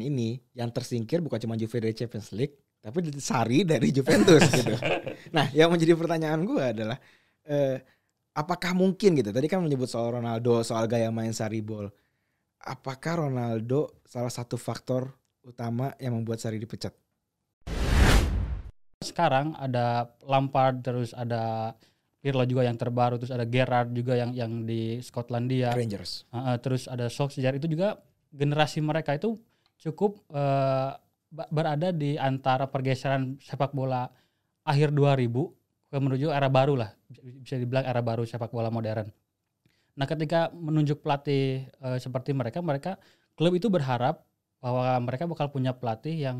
ini yang tersingkir bukan cuma Juve dari Champions League, tapi Sarri dari Juventus gitu. Nah, yang menjadi pertanyaan gue adalah apakah mungkin gitu? Tadi kan menyebut soal Ronaldo, soal gaya main Sarri ball. Apakah Ronaldo salah satu faktor utama yang membuat Sarri dipecat? Sekarang ada Lampard, terus ada Pirlo juga yang terbaru, terus ada Gerrard juga yang di Skotlandia. Rangers. Terus ada Solskjaer, itu juga generasi mereka itu cukup berada di antara pergeseran sepak bola akhir 2000 menuju era baru lah, bisa dibilang era baru sepak bola modern. Nah, ketika menunjuk pelatih seperti mereka klub itu berharap bahwa mereka bakal punya pelatih yang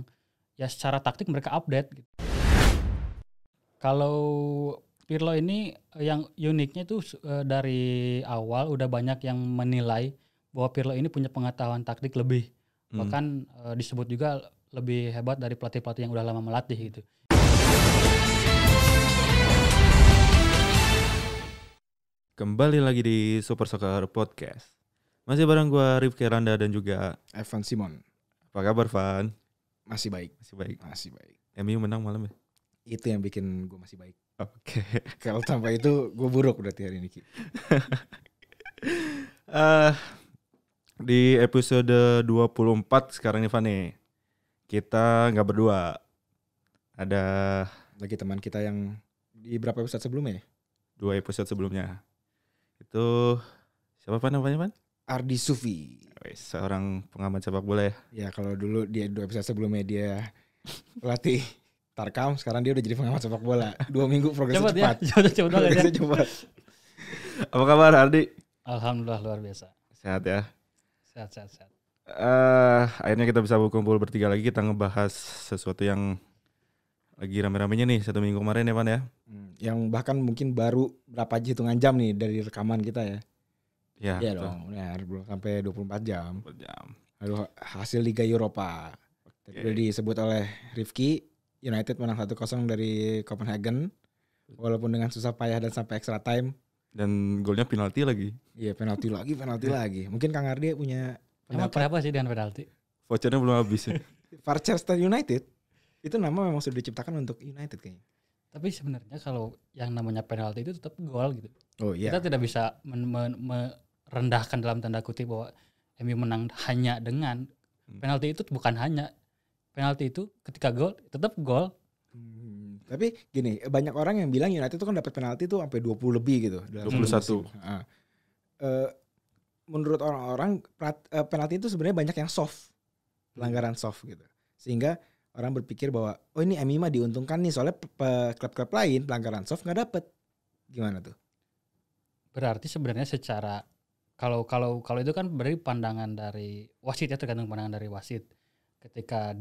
ya secara taktik mereka update gitu. Kalau Pirlo ini yang uniknya itu dari awal udah banyak yang menilai bahwa Pirlo ini punya pengetahuan taktik lebih. Bahkan disebut juga lebih hebat dari pelatih-pelatih yang udah lama melatih gitu. Kembali lagi di Super Soccer Podcast. Masih bareng gue Rifki Randa dan juga Evan Simon. apa kabar Van? Masih baik. Masih baik. MU menang malam ya? Itu yang bikin gue masih baik. Oke. Kalau tanpa itu gue buruk berarti hari ini. Di episode 24 sekarang nih Van nih, kita gak berdua. Ada lagi teman kita yang di berapa episode sebelumnya ya? 2 episode sebelumnya. Itu siapa Van namanya Van? Ardi Sufi. Seorang pengamat sepak bola ya. Ya kalau dulu dia 2 episode sebelumnya dia pelatih Tarkam, sekarang dia udah jadi pengamat sepak bola. 2 minggu progresnya cepat. Coba. Apa kabar Ardi? Alhamdulillah luar biasa. Sehat ya? Sehat. Akhirnya kita bisa berkumpul bertiga lagi. Kita ngebahas sesuatu yang lagi rame-ramenya nih 1 minggu kemarin ya Pan ya. Yang bahkan mungkin baru berapa hitungan jam nih dari rekaman kita ya. Iya dong, belum sampai 24 jam. Lalu hasil Liga Eropa. Tadi disebut oleh Rifki, United menang 1-0 dari Copenhagen. Walaupun dengan susah payah dan sampai extra time. Dan golnya penalti lagi. Iya, penalti lagi. Mungkin Kang Ardi punya pendapat. Emang kenapa sih dengan penalti? Vouchernya belum habis ya. Manchester United itu nama memang sudah diciptakan untuk United kayaknya. Tapi sebenarnya kalau yang namanya penalti itu tetap gol gitu. Oh iya. Kita tidak bisa merendahkan dalam tanda kutip bahwa MU menang hanya dengan penalti. Itu bukan hanya penalti, itu ketika gol tetap gol. Tapi gini, banyak orang yang bilang United itu kan dapat penalti tuh sampai 20 lebih gitu. 21. Menurut orang-orang penalti itu sebenarnya banyak yang soft. Pelanggaran soft gitu. Sehingga orang berpikir bahwa ini MU mah diuntungkan nih soalnya klub-klub lain pelanggaran soft nggak dapet. Gimana tuh? Berarti sebenarnya secara kalau itu kan berarti pandangan dari wasit ya, tergantung pandangan dari wasit. Ketika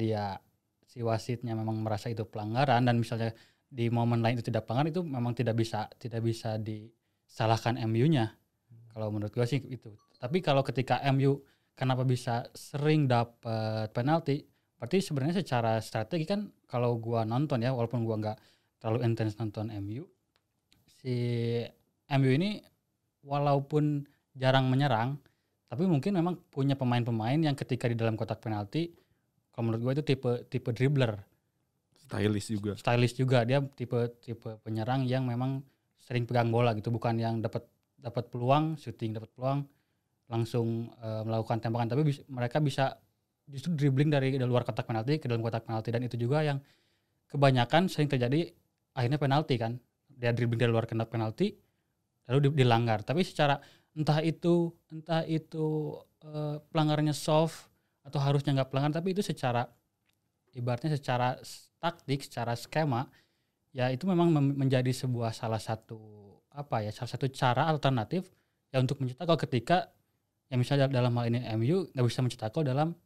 si wasitnya memang merasa itu pelanggaran dan misalnya di momen lain itu tidak pelanggaran, itu memang tidak bisa disalahkan MU-nya. Kalau menurut gue sih itu. Tapi kalau ketika MU kenapa bisa sering dapat penalti, berarti sebenarnya secara strategi kan kalau gue nonton ya, walaupun gue nggak terlalu intens nonton MU, si MU ini walaupun jarang menyerang, tapi mungkin memang punya pemain-pemain yang ketika di dalam kotak penalti, kalau menurut gue itu tipe dribbler, stylish juga. Dia tipe penyerang yang memang sering pegang bola gitu, bukan yang dapat peluang shooting, dapat peluang langsung melakukan tembakan, tapi mereka bisa justru dribbling dari luar kotak penalti ke dalam kotak penalti, dan itu juga yang kebanyakan sering terjadi akhirnya penalti kan. Dia dribbling dari luar kotak penalti lalu dilanggar, tapi secara entah itu pelanggarannya soft atau harusnya nggak pelanggaran, tapi itu secara ibaratnya secara taktik, secara skema ya itu memang menjadi salah satu cara alternatif ya untuk mencetak gol ketika ya misalnya dalam hal ini MU nggak bisa mencetak gol dalam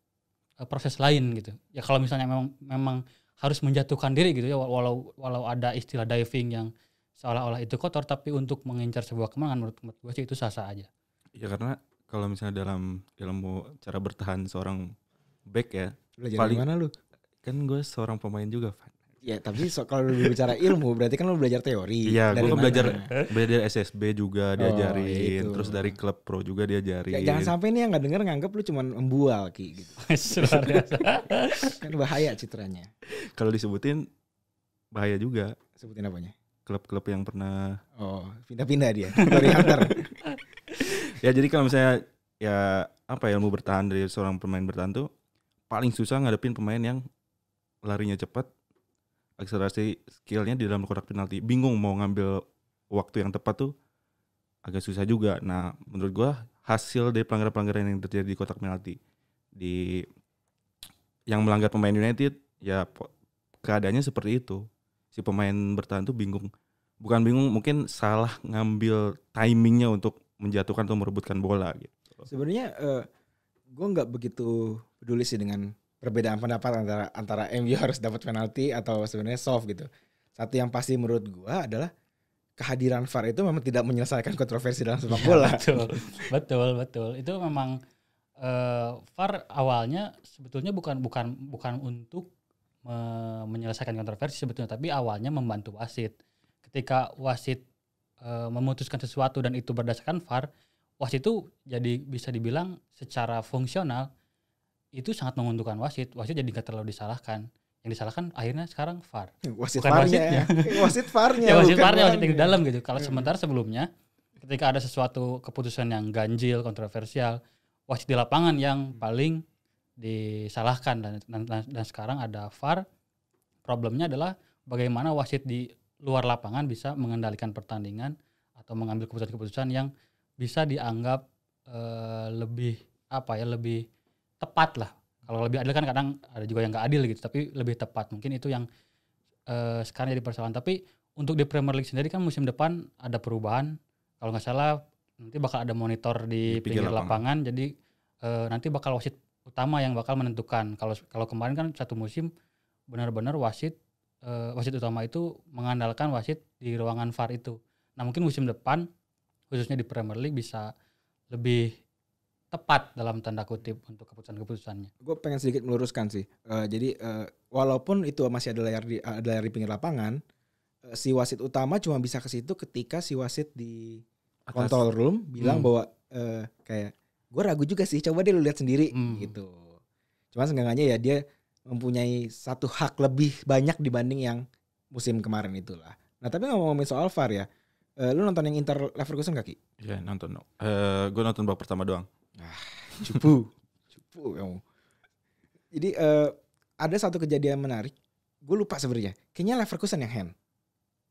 proses lain gitu ya. Kalau misalnya memang harus menjatuhkan diri gitu ya, walau ada istilah diving yang seolah-olah itu kotor, tapi untuk mengincar sebuah kemenangan menurut gue sih itu sah-sah aja. Ya karena kalau misalnya dalam cara bertahan seorang back ya, belajar dari mana lu? Kan gue seorang pemain juga, Van. Ya tapi kalau lu bicara ilmu berarti kan lu belajar teori. Iya, gue kan belajar SSB juga diajarin, itu. Terus dari klub pro juga diajarin. Jangan sampai nih yang nggak denger nganggep lu cuman membual Ki gitu. Kan bahaya citranya. Kalau disebutin bahaya juga. Sebutin apanya? Klub-klub yang pernah. Oh, pindah-pindah dia. Dari hunter. Ya jadi kalau misalnya ya apa ilmu bertahan dari seorang pemain bertahan tuh paling susah ngadepin pemain yang larinya cepat, akselerasi skillnya di dalam kotak penalti. Bingung mau ngambil waktu yang tepat tuh agak susah juga. Nah menurut gua hasil dari pelanggaran-pelanggaran yang terjadi di kotak penalti di yang melanggar pemain United ya keadaannya seperti itu. Si pemain bertahan tuh bingung. Bukan bingung, mungkin salah ngambil timingnya untuk menjatuhkan atau merebutkan bola gitu. Sebenarnya gue nggak begitu peduli sih dengan perbedaan pendapat antara MU harus dapat penalti atau sebenarnya soft gitu. Satu yang pasti menurut gue adalah kehadiran VAR itu memang tidak menyelesaikan kontroversi dalam sepak bola. Betul. Itu memang VAR awalnya sebetulnya bukan untuk menyelesaikan kontroversi sebetulnya, tapi awalnya membantu wasit. Ketika wasit memutuskan sesuatu dan itu berdasarkan VAR, wasit itu jadi bisa dibilang secara fungsional itu sangat menguntungkan wasit. Wasit jadi nggak terlalu disalahkan. Yang disalahkan akhirnya sekarang VAR. Wasit VAR-nya. Wasit VAR-nya. Wasit VAR-nya wasit yang di dalam gitu. Kalau sementara sebelumnya ketika ada sesuatu keputusan yang ganjil, kontroversial, wasit di lapangan yang paling disalahkan dan sekarang ada VAR. Problemnya adalah bagaimana wasit di luar lapangan bisa mengendalikan pertandingan atau mengambil keputusan-keputusan yang bisa dianggap lebih tepat lah. Kalau lebih adil kan kadang ada juga yang nggak adil gitu, tapi lebih tepat. Mungkin itu yang sekarang jadi persoalan. Tapi untuk di Premier League sendiri kan musim depan ada perubahan. Kalau nggak salah nanti bakal ada monitor di pinggir lapangan. Jadi nanti bakal wasit utama yang bakal menentukan. Kalau kemarin kan satu musim benar-benar wasit utama itu mengandalkan wasit di ruangan VAR itu. Nah mungkin musim depan khususnya di Premier League bisa lebih tepat dalam tanda kutip untuk keputusan-keputusannya. Gue pengen sedikit meluruskan sih. Jadi walaupun itu masih ada layar di pinggir lapangan, si wasit utama cuma bisa ke situ ketika si wasit di control room bilang bahwa kayak gue ragu juga sih, coba deh lu lihat sendiri gitu. Cuma seenggaknya ya dia mempunyai satu hak lebih banyak dibanding yang musim kemarin itulah. Nah tapi ngomongin soal VAR ya, lu nonton yang Inter Leverkusen gak Ki? Iya nonton. Gue nonton babak pertama doang. Cupu kamu. Jadi ada satu kejadian menarik. Gue lupa sebenarnya. Kayaknya Leverkusen yang hand.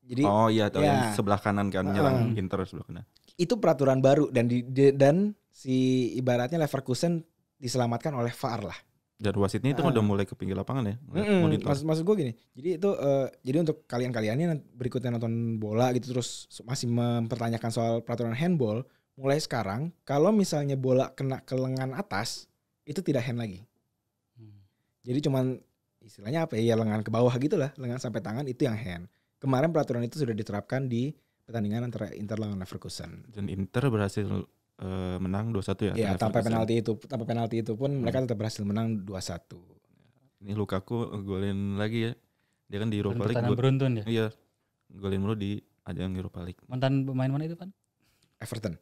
Jadi oh iya tahu yang sebelah kanan kan nyerang Inter sebelah kanan. Itu peraturan baru dan si ibaratnya Leverkusen diselamatkan oleh VAR lah. Dan wasitnya itu udah mulai ke pinggir lapangan ya. Maksud gue gini. Jadi itu jadi untuk kalian ini berikutnya nonton bola gitu terus masih mempertanyakan soal peraturan handball, mulai sekarang kalau misalnya bola kena ke lengan atas itu tidak hand lagi. Jadi cuman istilahnya apa ya lengan ke bawah gitulah, lengan sampai tangan itu yang hand. Kemarin peraturan itu sudah diterapkan di pertandingan antara Inter lawan Leverkusen. Dan Inter berhasil menang 2-1 ya. Iya, tanpa penalti itu pun mereka tetap berhasil menang 2-1. Ini Lukaku golin lagi ya. Dia kan di Europa League. Pertandingan beruntun ya. Iya. Golin mulu di ajang Europa League. Mantan pemain mana itu, Pan? Everton.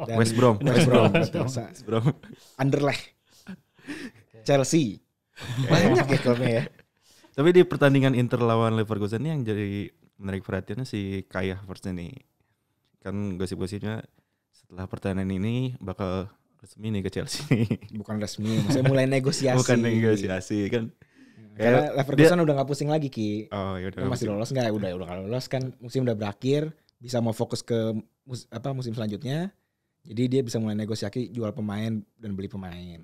Dan West Brom. Anderlecht. Chelsea. Banyak ya klubnya ya. Tapi di pertandingan Inter lawan Leverkusen ini yang jadi menarik perhatiannya si Kai Havertz nih. Kan gosip-gosipnya setelah pertandingan ini bakal resmi nih ke Chelsea. Bukan resmi, maksudnya mulai negosiasi. Bukan negosiasi kan. Karena Leverkusen udah gak pusing lagi Ki. Oh ya udah. Masih lolos nggak? Udah gak lolos kan, musim udah berakhir, bisa mau fokus ke musim selanjutnya. Jadi dia bisa mulai negosiasi jual pemain dan beli pemain.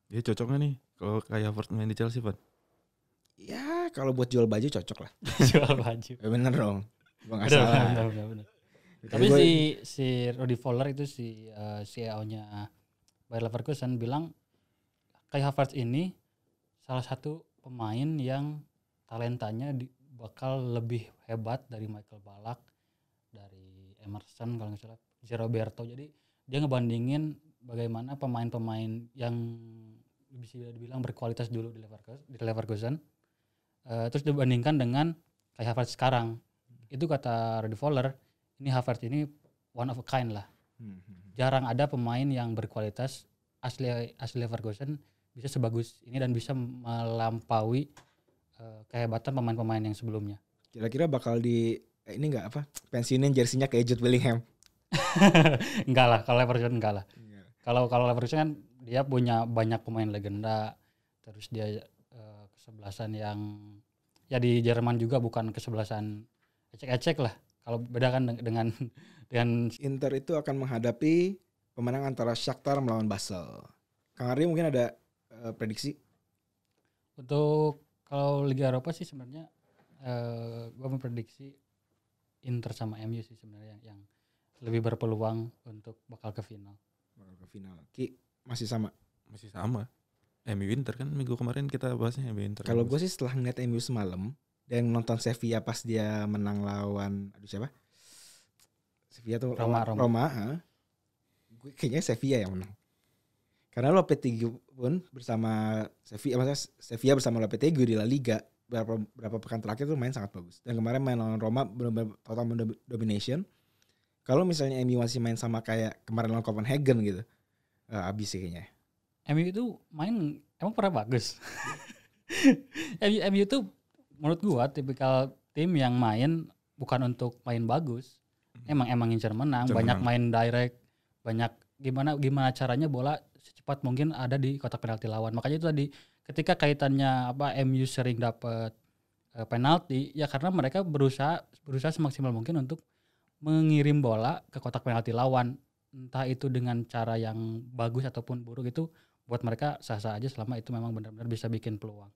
Dia cocok gak nih kalau kayak Havertz main di Chelsea, Pak? Ya kalau buat jual baju cocok lah. Jual baju. Bener dong. Gua gak salah. Bener. Tapi si Rudi Voller itu si CEO-nya Bayer Leverkusen bilang Kai Havertz ini salah satu pemain yang talentanya bakal lebih hebat dari Michael Ballack, dari Emerson kalau nggak salah, si Roberto. Jadi dia ngebandingin bagaimana pemain-pemain yang bisa dibilang berkualitas dulu di Leverkusen Terus dibandingkan dengan Kai Havertz sekarang. Itu kata Rudi Voller, ini Havertz ini one of a kind lah. Jarang ada pemain yang berkualitas asli Leverkusen bisa sebagus ini dan bisa melampaui kehebatan pemain-pemain yang sebelumnya. Kira-kira bakal ini enggak apa? Pensiunin jersinya ke Jude Bellingham. Enggak lah, kalau Leverkusen enggak lah. Kalau Leverkusen kan dia punya banyak pemain legenda, terus dia kesebelasan yang ya di Jerman juga bukan kesebelasan ecek-ecek lah. Kalau beda kan dengan Inter itu akan menghadapi pemenang antara Shakhtar melawan Basel. Kang Ardi mungkin ada prediksi? Untuk kalau Liga Eropa sih sebenarnya gue memprediksi Inter sama MU sih sebenarnya yang lebih berpeluang untuk bakal ke final. Ki masih sama. MU Inter kan minggu kemarin kita bahasnya MU Inter. Kalau gue sih setelah ngeliat MU semalam dan nonton Sevilla pas dia menang lawan siapa? Sevilla tuh Roma. Gue kayaknya Sevilla yang menang. Karena Lopetegui pun bersama Sevilla bersama Lopetegui di La Liga berapa pekan terakhir tuh main sangat bagus. Dan kemarin main lawan Roma benar-benar total domination. Kalau misalnya MU masih main sama kayak kemarin lawan Copenhagen gitu, habis sih kayaknya. MU itu main emang pernah bagus. MU itu menurut gua tipikal tim yang main bukan untuk main bagus. Emang ngincer menang, banyak main direct, banyak gimana caranya bola secepat mungkin ada di kotak penalti lawan. Makanya itu tadi ketika kaitannya MU sering dapat penalti ya karena mereka berusaha semaksimal mungkin untuk mengirim bola ke kotak penalti lawan. Entah itu dengan cara yang bagus ataupun buruk itu buat mereka sah-sah aja selama itu memang benar-benar bisa bikin peluang.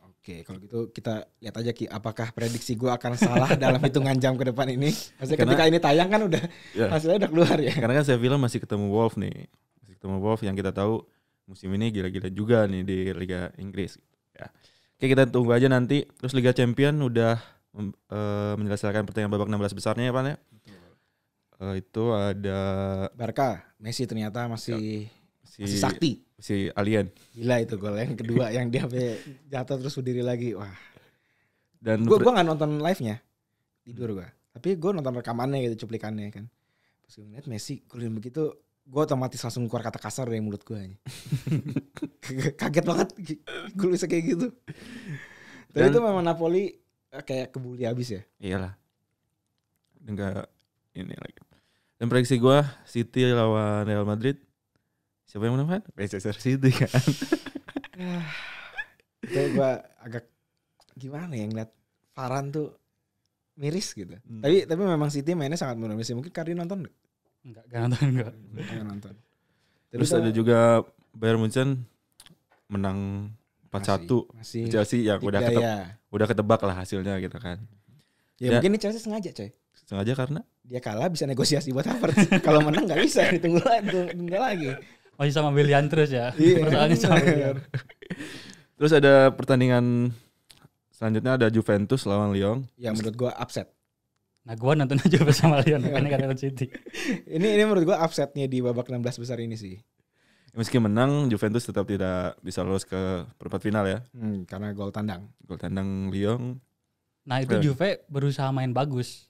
Oke, kalau gitu kita lihat aja Ki, apakah prediksi gue akan salah dalam hitungan jam ke depan ini? Maksudnya ketika ini tayang kan udah hasilnya udah keluar ya. Karena kan Sevilla masih ketemu Wolves nih. Yang kita tahu musim ini gila-gila juga nih di Liga Inggris. Ya. Oke, kita tunggu aja nanti. Terus Liga Champion udah menyelesaikan pertandingan babak 16 besarnya ya Pak ya. Itu ada Barca, Messi ternyata masih sakti. Si alien. Gila itu gol yang kedua yang dia jatuh terus berdiri lagi. Wah. Dan gue gak nonton live-nya. Tidur gue. Tapi gue nonton rekamannya gitu, cuplikannya kan. Pas gue ngeliat Messi golin begitu, gue otomatis langsung keluar kata kasar dari mulut gue. Kaget banget gue bisa kayak gitu. Tapi itu memang Napoli kayak kebuli habis ya. Iyalah. Enggak ini lagi. Dan prediksi gue City lawan Real Madrid. Siapa yang menang kan? Manchester City kan. Itu gue agak gimana ya ngeliat Varane tuh miris gitu. Tapi memang City mainnya sangat mendominasi. Mungkin Kardi nonton enggak? Enggak nonton. Terus ada juga Bayern Munchen menang 4-1 Chelsea yang udah ketebak lah hasilnya gitu kan. Ya mungkin ini Chelsea sengaja coy. Sengaja karena dia kalah bisa negosiasi buat Havertz. Kalau menang nggak bisa ditunggu lagi. Masih sama Willian terus ya. Persoalannya sama Willian. Terus ada pertandingan selanjutnya ada Juventus lawan Lyon. Ya menurut gua upset. Nah gua nonton aja bersama Lyon makanya kata City. Ini menurut gua upsetnya di babak 16 besar ini sih. Meski menang Juventus tetap tidak bisa lolos ke perempat final ya. Karena gol tandang Lyon. Nah itu Juve berusaha main bagus.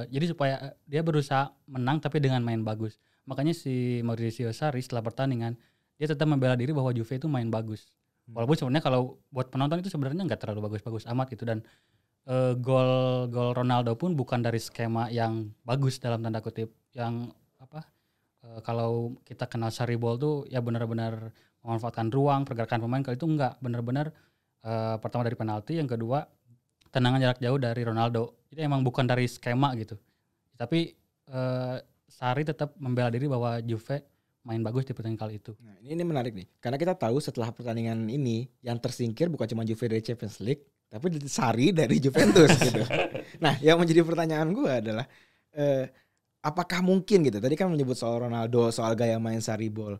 Jadi supaya dia berusaha menang tapi dengan main bagus. Makanya si Maurizio Sarri setelah pertandingan dia tetap membela diri bahwa Juve itu main bagus. Walaupun sebenarnya kalau buat penonton itu sebenarnya nggak terlalu bagus-bagus amat gitu dan gol Ronaldo pun bukan dari skema yang bagus dalam tanda kutip yang kalau kita kenal Sarri ball tuh ya benar-benar memanfaatkan ruang pergerakan pemain. Kalau itu enggak benar-benar pertama dari penalti, yang kedua tendangan jarak jauh dari Ronaldo. Jadi emang bukan dari skema gitu. Tapi Sarri tetap membela diri bahwa Juve main bagus di pertandingan kali itu. Nah, ini menarik nih. Karena kita tahu setelah pertandingan ini yang tersingkir bukan cuma Juve dari Champions League, tapi Sarri dari Juventus gitu. Nah, yang menjadi pertanyaan gue adalah apakah mungkin gitu. Tadi kan menyebut soal Ronaldo, soal gaya main Sarri ball.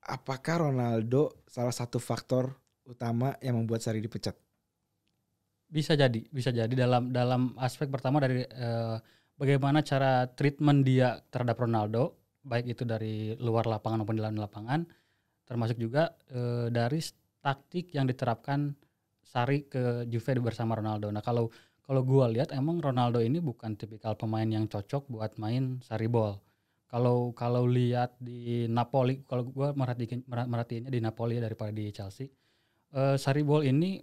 Apakah Ronaldo salah satu faktor utama yang membuat Sarri dipecat? Bisa jadi dalam aspek pertama dari bagaimana cara treatment dia terhadap Ronaldo, baik itu dari luar lapangan maupun di dalam lapangan, termasuk juga dari taktik yang diterapkan Sarri ke Juve bersama Ronaldo. Nah kalau gue lihat emang Ronaldo ini bukan tipikal pemain yang cocok buat main Sarriball. Kalau lihat di Napoli, kalau gue merhatiinnya di Napoli daripada di Chelsea, Sarriball ini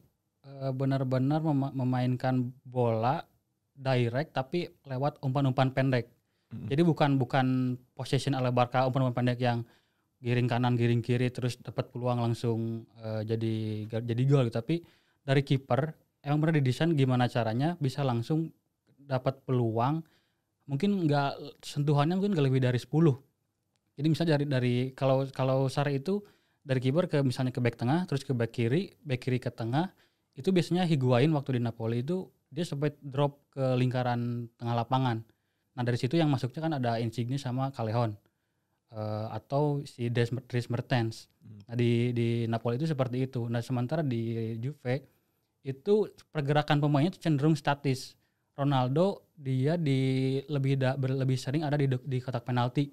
benar-benar memainkan bola direct tapi lewat umpan-umpan pendek. Jadi bukan possession ala Barca, umpan-umpan pendek yang giring kanan giring kiri terus dapat peluang langsung jadi gol gitu. Tapi dari kiper emang benar didesain gimana caranya bisa langsung dapat peluang, mungkin nggak sentuhannya mungkin nggak lebih dari 10. Jadi misalnya dari kalau Sarri itu dari kiper ke misalnya ke back tengah terus ke back kiri ke tengah, itu biasanya Higuain waktu di Napoli itu dia sampai drop ke lingkaran tengah lapangan. Nah dari situ yang masuknya kan ada Insigne sama Callejon atau si Dries Mertens. Nah di Napoli itu seperti itu. Nah sementara di Juve itu pergerakan pemainnya cenderung statis. Ronaldo dia lebih sering ada di kotak penalti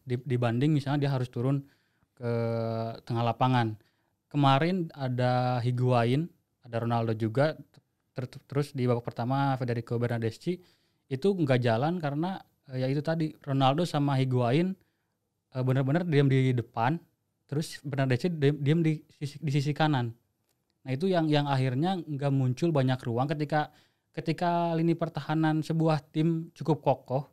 dibanding misalnya dia harus turun ke tengah lapangan. Kemarin ada Higuain, ada Ronaldo juga. Terus di babak pertama Federico Bernardeschi itu nggak jalan karena ya itu tadi Ronaldo sama Higuain benar-benar diam di depan, terus Bernardeschi diam di sisi kanan. Nah itu yang akhirnya nggak muncul banyak ruang ketika lini pertahanan sebuah tim cukup kokoh,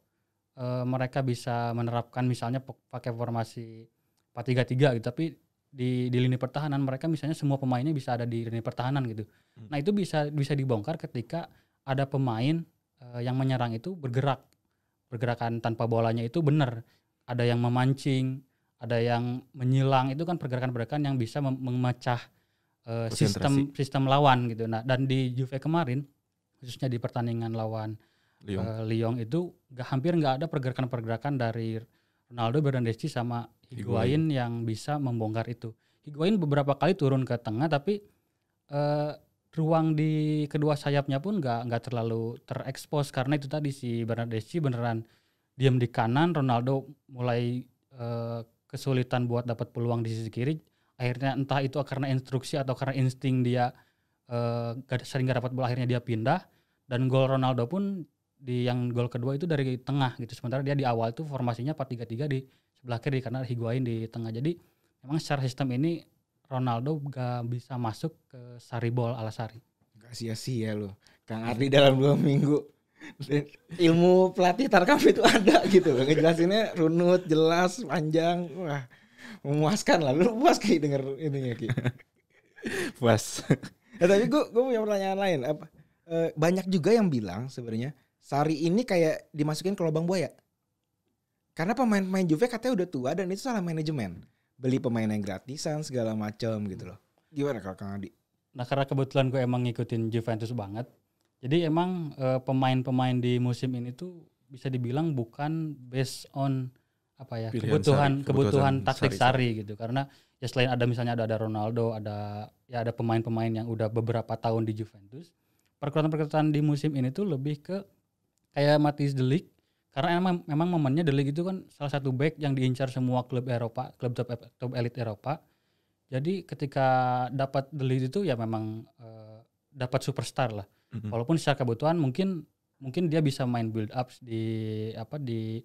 mereka bisa menerapkan misalnya pakai formasi 4-3-3 gitu, tapi di lini pertahanan mereka misalnya semua pemainnya bisa ada di lini pertahanan gitu. Nah itu bisa dibongkar ketika ada pemain yang menyerang itu pergerakan tanpa bolanya itu benar, ada yang memancing, ada yang menyilang, itu kan pergerakan yang bisa memecah sistem lawan gitu. Nah dan di Juve kemarin khususnya di pertandingan lawan Lyon itu hampir nggak ada pergerakan dari Ronaldo, Bernardeschi sama Higuain yang bisa membongkar itu. Higuain beberapa kali turun ke tengah tapi ruang di kedua sayapnya pun nggak terlalu terekspos karena itu tadi si Bernardeschi beneran diam di kanan, Ronaldo mulai kesulitan buat dapat peluang di sisi kiri. Akhirnya entah itu karena instruksi atau karena insting dia sering gak dapat bola, akhirnya dia pindah. Dan gol Ronaldo pun yang gol kedua itu dari tengah gitu. Sementara dia di awal itu formasinya 4-3-3 di sebelah kiri karena Higuain di tengah. Jadi memang secara sistem ini Ronaldo gak bisa masuk ke Sarriball ala Sarri. Gak sia-sia loh Kang Ardi dalam 2 minggu ilmu pelatih tarkam itu ada gitu loh, ngejelasinnya runut, jelas, panjang, wah memuaskan lah. Lu puas kayak denger ininya Ki? Puas. Tapi gue punya pertanyaan lain. Banyak juga yang bilang sebenarnya Sarri ini kayak dimasukin ke lubang buaya. Karena pemain-pemain Juve katanya udah tua dan itu salah manajemen. Beli pemain yang gratisan segala macam gitu loh. Gimana kalau Kang Adi? Nah karena kebetulan gue emang ngikutin Juventus banget. Jadi emang pemain-pemain di musim ini tuh bisa dibilang bukan based on apa ya kebutuhan taktik Sarri gitu. Karena ya selain ada misalnya ada Ronaldo, ada pemain-pemain yang udah beberapa tahun di Juventus. Perkuatan di musim ini tuh lebih ke kayak Matthijs de Ligt, karena memang momennya de Ligt itu kan salah satu back yang diincar semua klub Eropa, klub top elit Eropa. Jadi ketika dapat de Ligt itu ya memang dapat superstar lah. Walaupun secara kebutuhan mungkin dia bisa main build up di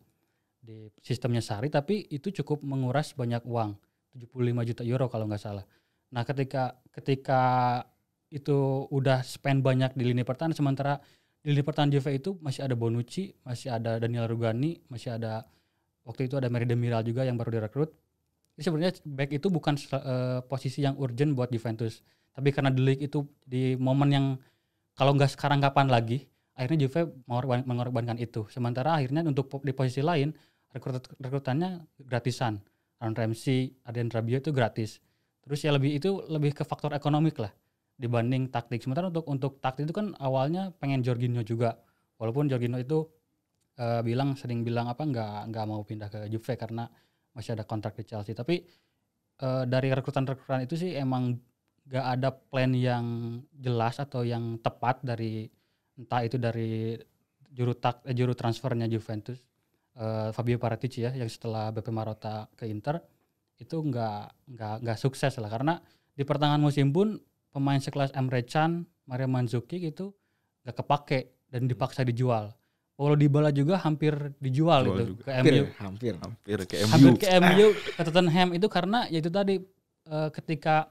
sistemnya Sarri, tapi itu cukup menguras banyak uang, 75 juta euro kalau nggak salah. Nah ketika itu udah spend banyak di lini pertahanan, sementara di lini pertahanan Juve itu masih ada Bonucci, masih ada Daniel Rugani, masih ada waktu itu ada Mary Demiral juga yang baru direkrut. Jadi sebenarnya back itu bukan posisi yang urgent buat Juventus, tapi karena de Ligt itu di momen yang kalau nggak sekarang kapan lagi, akhirnya Juve mengorbankan itu. Sementara akhirnya untuk di posisi lain rekrutannya gratisan. Aaron Ramsey, Adrien Rabiot itu gratis. Terus ya lebih ke faktor ekonomik lah dibanding taktik. Sementara untuk taktik itu kan awalnya pengen Jorginho juga. Walaupun Jorginho itu sering bilang nggak mau pindah ke Juve karena masih ada kontrak di Chelsea. Tapi dari rekrutan itu sih emang gak ada plan yang jelas atau yang tepat dari entah itu dari juru transfernya Juventus, Fabio Paratici ya, yang setelah BP Marotta ke Inter itu nggak sukses lah, karena di pertengahan musim pun pemain sekelas Emre Can, Mario Mandzukic gitu gak kepake dan dipaksa dijual. Paulo Dybala juga hampir dijual itu ke MU. Hampir ke MU. Hampir ke MU, ke Tottenham itu karena ya itu tadi ketika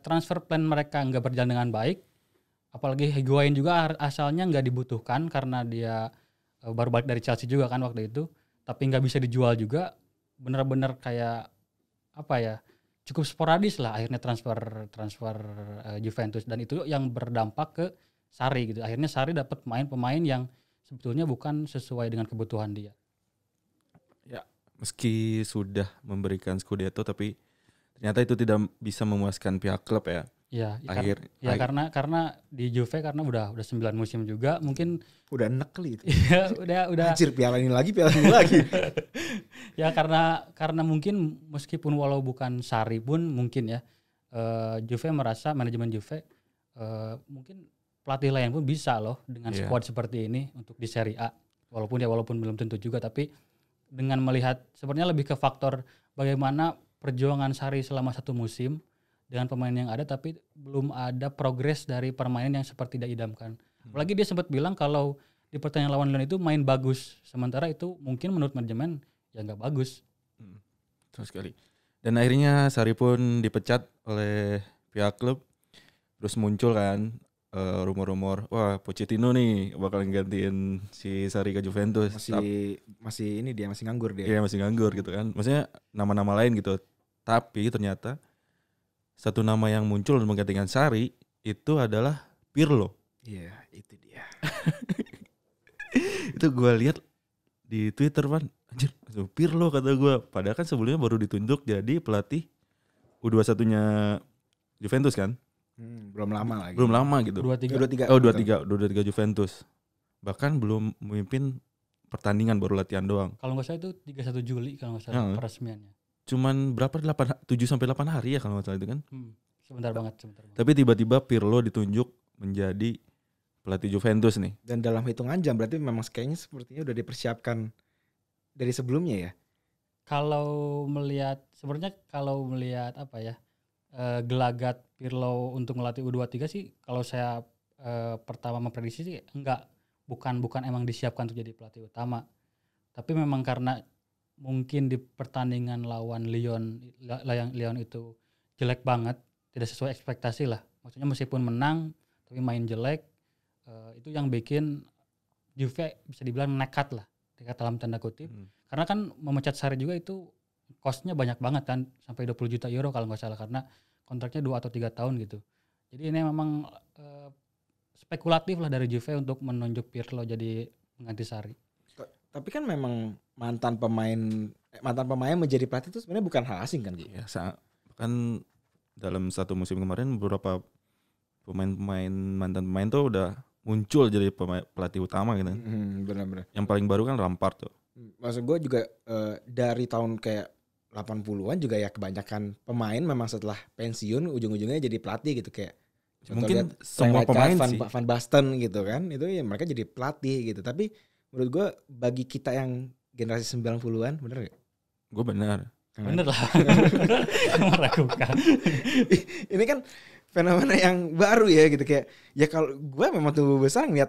transfer plan mereka nggak berjalan dengan baik, apalagi Higuain juga asalnya nggak dibutuhkan karena dia baru balik dari Chelsea juga kan waktu itu, tapi nggak bisa dijual juga, benar-benar kayak apa ya, cukup sporadis lah akhirnya transfer Juventus, dan itu yang berdampak ke Sarri gitu. Akhirnya Sarri dapat pemain yang sebetulnya bukan sesuai dengan kebutuhan dia. Ya, meski sudah memberikan Scudetto tapi ternyata itu tidak bisa memuaskan pihak klub ya. Ya, karena di Juve karena udah 9 musim juga, mungkin udah enek kali itu. Iya, udah. Anjir, piala ini lagi. Ya karena mungkin meskipun walau bukan Sarri pun mungkin ya Juve merasa, manajemen Juve mungkin pelatih lain pun bisa loh dengan squad seperti ini untuk di Serie A. Walaupun belum tentu juga, tapi dengan melihat sebenarnya lebih ke faktor bagaimana perjuangan Sarri selama 1 musim dengan pemain yang ada, tapi belum ada progres dari permainan yang seperti dia idamkan. Apalagi dia sempat bilang kalau di pertandingan lawan Lyon itu main bagus, sementara itu mungkin menurut manajemen ya nggak bagus. Betul sekali. Dan akhirnya Sarri pun dipecat oleh pihak klub. Terus muncul kan rumor-rumor, wah Pochettino nih bakal gantiin si Sarri ke Juventus. Masih nganggur dia. Iya, masih nganggur gitu kan. Maksudnya nama-nama lain gitu. Tapi ternyata satu nama yang muncul menggantikan Sarri itu adalah Pirlo. Iya, itu dia. Itu gue lihat di Twitter, Pan. Anjir, Pirlo kata gue. Padahal kan sebelumnya baru ditunjuk jadi pelatih U21-nya Juventus kan. Belum lama lagi. Belum lama gitu. 23. Oh, 23 Juventus. Bahkan belum memimpin pertandingan, baru latihan doang. Kalau nggak salah itu 31 Juli kalau nggak salah peresmiannya. Cuman berapa, 7 sampai 8 hari ya kalau nggak salah itu kan. Sebentar banget. Tapi tiba-tiba Pirlo ditunjuk menjadi pelatih Juventus nih. Dan dalam hitungan jam, berarti memang kayaknya sepertinya udah dipersiapkan dari sebelumnya ya. Kalau melihat apa ya, gelagat Pirlo untuk melatih U23 sih, kalau saya pertama memprediksi sih bukan emang disiapkan untuk jadi pelatih utama, tapi memang karena mungkin di pertandingan lawan Lyon itu jelek banget, tidak sesuai ekspektasi lah. Maksudnya meskipun menang tapi main jelek, itu yang bikin Juve bisa dibilang nekat dalam tanda kutip. Karena kan memecat Sarri juga itu cost-nya banyak banget kan, sampai 20 juta euro kalau nggak salah, karena kontraknya 2 atau 3 tahun gitu. Jadi ini memang spekulatif lah dari Juve untuk menunjuk Pirlo jadi pengganti Sarri. Tapi kan memang mantan pemain menjadi pelatih itu sebenarnya bukan hal asing kan, Gi? Ya, kan dalam 1 musim kemarin beberapa mantan pemain tuh udah muncul jadi pelatih utama gitu. Benar-benar. Yang paling baru kan Lampard tuh. Maksud gue juga dari tahun kayak 80-an juga ya kebanyakan pemain memang setelah pensiun ujung-ujungnya jadi pelatih gitu, kayak mungkin semua pemain sih. Van Basten gitu kan, itu ya mereka jadi pelatih gitu. Tapi menurut gue bagi kita yang generasi 90-an, bener gak? Gue benar. Bener lah. Meragukan. Ini kan fenomena yang baru ya gitu, kayak ya kalau gue memang tumbuh besar ngeliat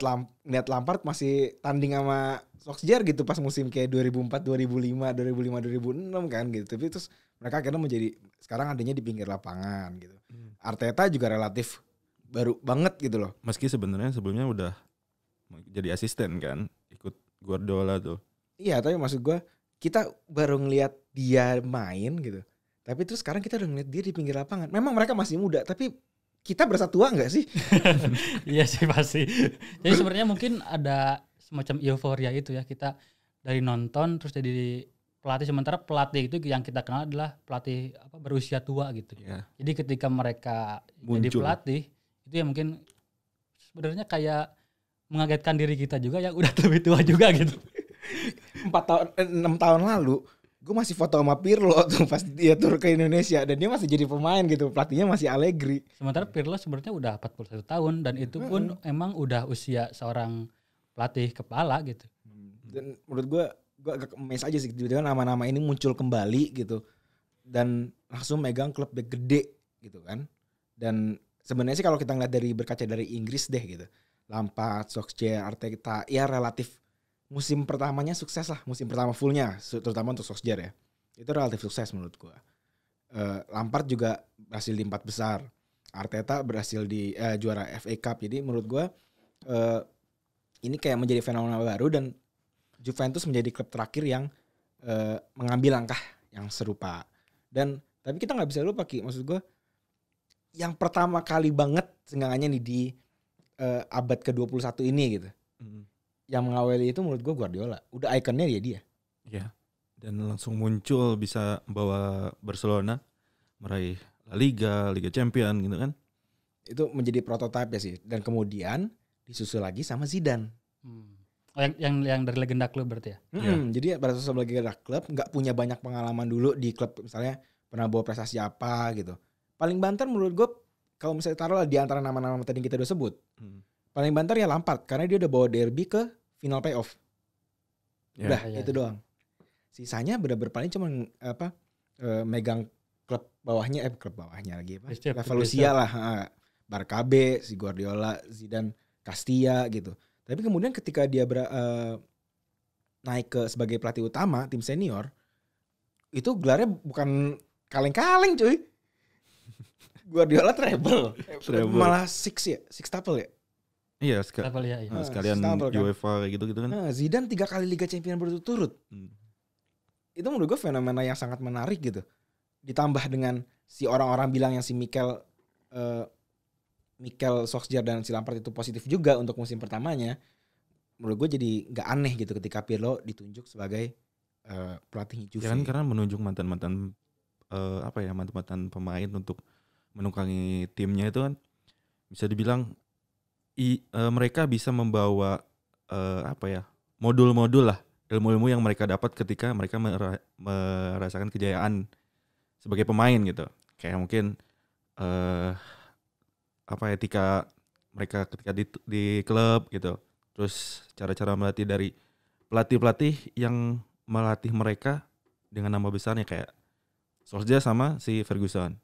Lampard masih tanding sama Solskjaer gitu pas musim kayak 2004, 2005, 2006 kan gitu. Tapi terus mereka akhirnya menjadi sekarang adanya di pinggir lapangan gitu. Arteta juga relatif baru banget gitu loh. Meski sebenarnya sebelumnya udah jadi asisten kan, ikut Guardiola tuh. Iya, tapi maksud gue kita baru ngelihat dia main gitu. Tapi terus sekarang kita udah ngeliat dia di pinggir lapangan. Memang mereka masih muda, tapi kita berasa tua nggak sih? Iya sih pasti. Jadi sebenarnya mungkin ada semacam euforia itu ya, kita dari nonton terus jadi pelatih, sementara pelatih itu yang kita kenal adalah pelatih berusia tua gitu. Yeah. Jadi ketika mereka jadi pelatih itu ya mungkin sebenarnya kayak mengagetkan diri kita juga yang udah lebih tua juga gitu. 6 tahun lalu gue masih foto sama Pirlo tuh pas dia tur ke Indonesia dan dia masih jadi pemain gitu, pelatihnya masih Allegri. Sementara Pirlo sebenarnya udah 41 tahun dan itu pun emang udah usia seorang pelatih kepala gitu. Dan menurut gue agak emes aja sih tiba-tiba nama-nama ini muncul kembali gitu dan langsung megang klub gede gitu kan. Dan sebenarnya sih kalau kita ngeliat berkaca dari Inggris deh gitu. Lampard, Solskjaer, Arteta, ya relatif musim pertamanya sukses lah, musim pertama fullnya, terutama untuk Solskjaer ya. Itu relatif sukses menurut gue. Lampard juga berhasil di 4 besar. Arteta berhasil di juara FA Cup. Jadi menurut gue ini kayak menjadi fenomena baru dan Juventus menjadi klub terakhir yang mengambil langkah yang serupa. Dan tapi kita nggak bisa lupa Ki, maksud gue yang pertama kali banget seenggaknya nih di abad ke-21 ini gitu. Yang mengawali itu menurut gue Guardiola. Udah ikonnya dia. Iya. Dan langsung muncul bisa bawa Barcelona meraih La Liga, Liga Champion gitu kan. Itu menjadi prototipe ya sih. Dan kemudian disusul lagi sama Zidane. Oh, yang dari legenda klub berarti ya? Jadi pada saat legenda klub nggak punya banyak pengalaman dulu di klub, misalnya pernah bawa prestasi apa gitu. Paling banter menurut gue kalau misalnya taruh di antara nama-nama tadi kita udah sebut, paling banter ya Lampard karena dia udah bawa derby ke final playoff. Udah itu doang. Sisanya bener-bener paling cuma megang klub bawahnya lagi apa? Revolusia lah, Barca B, si Guardiola, Zidane, Castilla gitu. Tapi kemudian ketika dia naik ke sebagai pelatih utama tim senior, itu gelarnya bukan kaleng-kaleng cuy. Guardiola treble. Malah six tuple ya. Iya, sekalian UEFA kayak gitu kan. Zidane 3 kali Liga Champions berturut-turut. Itu menurut gue fenomena yang sangat menarik gitu. Ditambah dengan si orang-orang bilang yang si Mikel Solskjaer dan si Lampard itu positif juga untuk musim pertamanya. Menurut gue jadi gak aneh gitu ketika Pirlo ditunjuk sebagai pelatih Juve. Ya kan karena menunjuk mantan-mantan pemain untuk menunggangi timnya itu kan bisa dibilang mereka bisa membawa modul-modul lah, ilmu-ilmu yang mereka dapat ketika mereka merasakan kejayaan sebagai pemain gitu. Kayak mungkin etika mereka ketika di klub gitu. Terus cara-cara melatih dari pelatih-pelatih yang melatih mereka dengan nama besarnya kayak Solskjaer sama si Ferguson.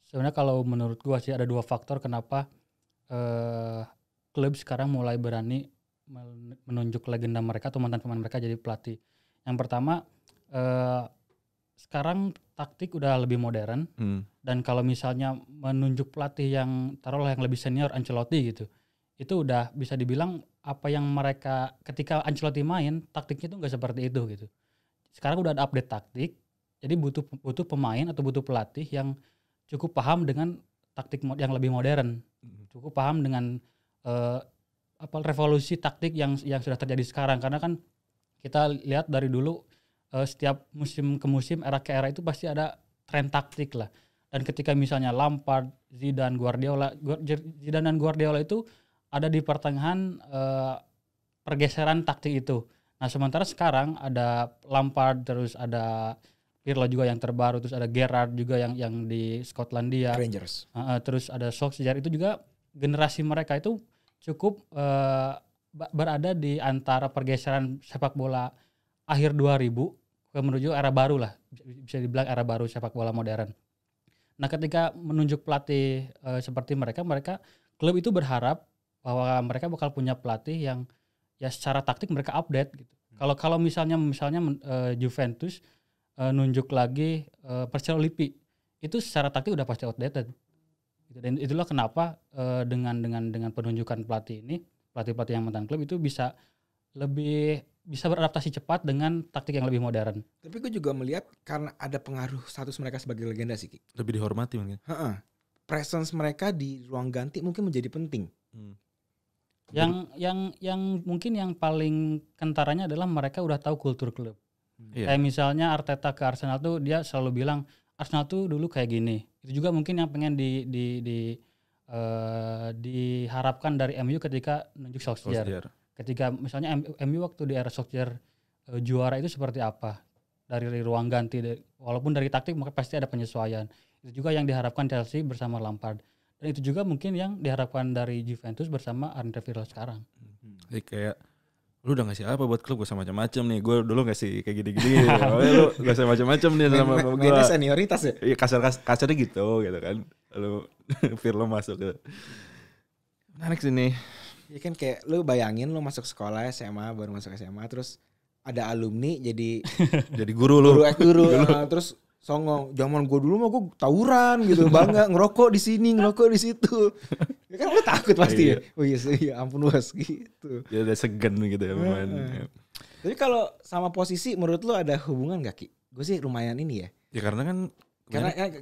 Sebenarnya kalau menurut gua sih ada 2 faktor kenapa klub sekarang mulai berani menunjuk legenda mereka atau mantan pemain mereka jadi pelatih. Yang pertama sekarang taktik udah lebih modern dan kalau misalnya menunjuk pelatih yang taruhlah yang lebih senior Ancelotti gitu, itu udah bisa dibilang apa yang mereka ketika Ancelotti main taktiknya itu nggak seperti itu gitu. Sekarang udah ada update taktik, jadi butuh pemain atau butuh pelatih yang cukup paham dengan taktik yang lebih modern, cukup paham dengan revolusi taktik yang sudah terjadi sekarang. Karena kan kita lihat dari dulu setiap musim ke musim, era ke era itu pasti ada tren taktik lah. Dan ketika misalnya Lampard, Zidane dan Guardiola itu ada di pertengahan pergeseran taktik itu. Nah sementara sekarang ada Lampard, terus ada Pirlo juga yang terbaru, terus ada Gerrard juga yang di Skotlandia, Rangers. Terus ada Solskjaer, itu juga generasi mereka itu cukup berada di antara pergeseran sepak bola akhir 2000 menuju era baru lah, bisa dibilang era baru sepak bola modern. Nah ketika menunjuk pelatih seperti mereka klub itu berharap bahwa mereka bakal punya pelatih yang ya secara taktik mereka update gitu. Kalau misalnya Juventus nunjuk lagi Marcelo Lippi, itu secara taktik udah pasti outdated. Dan itulah kenapa dengan penunjukan pelatih yang mantan klub itu bisa beradaptasi cepat dengan taktik yang lebih modern. Tapi gue juga melihat karena ada pengaruh status mereka sebagai legenda sih. Lebih dihormati mungkin. Presence mereka di ruang ganti mungkin menjadi penting. Yang mungkin yang paling kentaranya adalah mereka udah tahu kultur klub. Iya. Kayak misalnya Arteta ke Arsenal tuh dia selalu bilang Arsenal tuh dulu kayak gini. Itu juga mungkin yang pengen diharapkan dari MU ketika nunjuk Solskjaer. Ketika misalnya MU waktu di era Solskjaer juara itu seperti apa dari ruang ganti, walaupun dari taktik mungkin pasti ada penyesuaian. Itu juga yang diharapkan Chelsea bersama Lampard. Dan itu juga mungkin yang diharapkan dari Juventus bersama Andrea Pirlo sekarang. Jadi kayak lu udah ngasih apa buat klub? Gak usah macam-macam nih. Gue dulu ngasih kayak gini-gini. Lu gak usah macam-macam nih sama gue. Mainnya senioritas ya? Iya kasarnya gitu kan. Lalu Pirlo masuk gitu. Menarik sih nih. Ya kan kayak lu bayangin lu masuk sekolah SMA, baru masuk SMA, terus ada alumni jadi guru lu. Guru. Terus songong, zaman gue dulu mah gue tawuran gitu, bangga ngerokok di sini, ngerokok di situ. Ya kan lu takut pasti ya. Oh iya ampun bos gitu. Ya udah segan gitu ya pemain. Tapi kalau sama posisi menurut lu ada hubungan gak Ki? Gue sih lumayan ini ya. Ya karena kan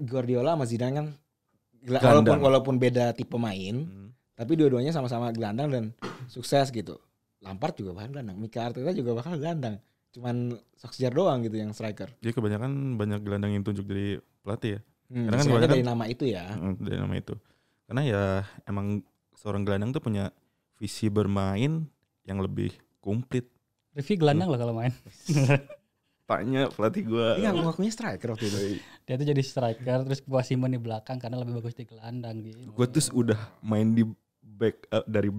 Guardiola sama Zidane kan walaupun beda tipe main, tapi dua-duanya sama-sama gelandang dan sukses gitu. Lampard juga bakal gelandang, Mikel Arteta juga bakal gelandang. Cuman Solskjaer doang gitu yang striker. Dia kebanyakan banyak gelandang yang tunjuk jadi pelatih ya. Karena kan kebanyakan dari nama itu ya. Dari nama itu. Karena ya emang seorang gelandang tuh punya visi bermain yang lebih komplit. Revie gelandang lah kalau main. Tanya pelatih gue. Iya, ngakunya striker waktu itu. Dia tuh jadi striker, terus Buah Simon di belakang karena lebih bagus di gelandang gitu. Gue tuh udah main di back, dari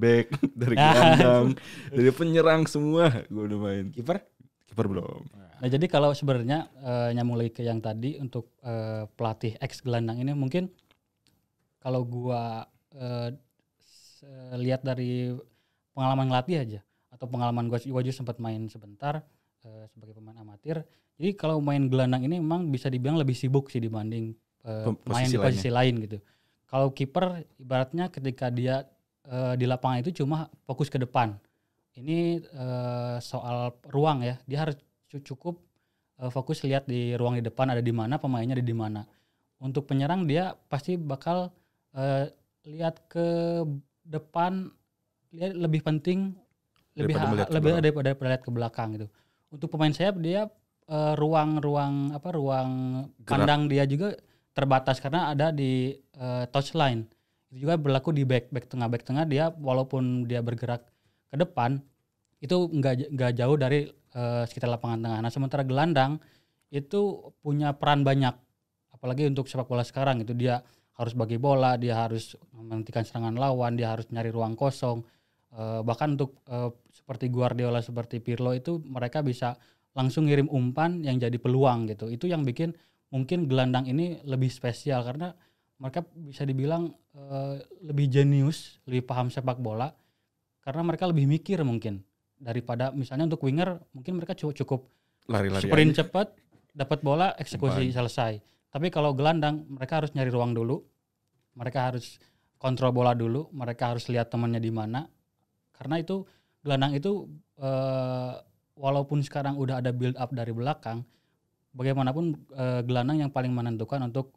gelandang, dari penyerang semua gue udah main. Kiper belum. Nah jadi kalau sebenarnya nyambung lagi ke yang tadi untuk pelatih ex gelandang ini mungkin kalau gua lihat dari pengalaman ngelatih aja atau pengalaman gua juga sempat main sebentar sebagai pemain amatir. Jadi kalau main gelandang ini memang bisa dibilang lebih sibuk sih dibanding main di posisi lain gitu. Kalau kiper ibaratnya ketika dia di lapangan itu cuma fokus ke depan. Ini soal ruang ya, dia harus cukup fokus lihat di ruang di depan ada di mana, pemainnya ada di mana. Untuk penyerang dia pasti bakal lihat ke depan, lihat lebih penting daripada lihat ke belakang gitu. Untuk pemain sayap dia ruang pandang dia juga terbatas karena ada di touchline. Itu juga berlaku di back tengah dia walaupun dia bergerak ke depan itu nggak jauh dari sekitar lapangan tengah. Nah sementara gelandang itu punya peran banyak, apalagi untuk sepak bola sekarang itu dia harus bagi bola, dia harus menghentikan serangan lawan, dia harus nyari ruang kosong. Bahkan untuk seperti Guardiola, seperti Pirlo itu mereka bisa langsung ngirim umpan yang jadi peluang gitu. Itu yang bikin mungkin gelandang ini lebih spesial karena mereka bisa dibilang lebih jenius, lebih paham sepak bola. Karena mereka lebih mikir mungkin daripada misalnya untuk winger mungkin mereka cukup lari-lari sprint cepat, dapat bola, eksekusi selesai. Tapi kalau gelandang mereka harus nyari ruang dulu, mereka harus kontrol bola dulu, mereka harus lihat temannya di mana. Karena itu gelandang itu walaupun sekarang udah ada build up dari belakang, bagaimanapun gelandang yang paling menentukan untuk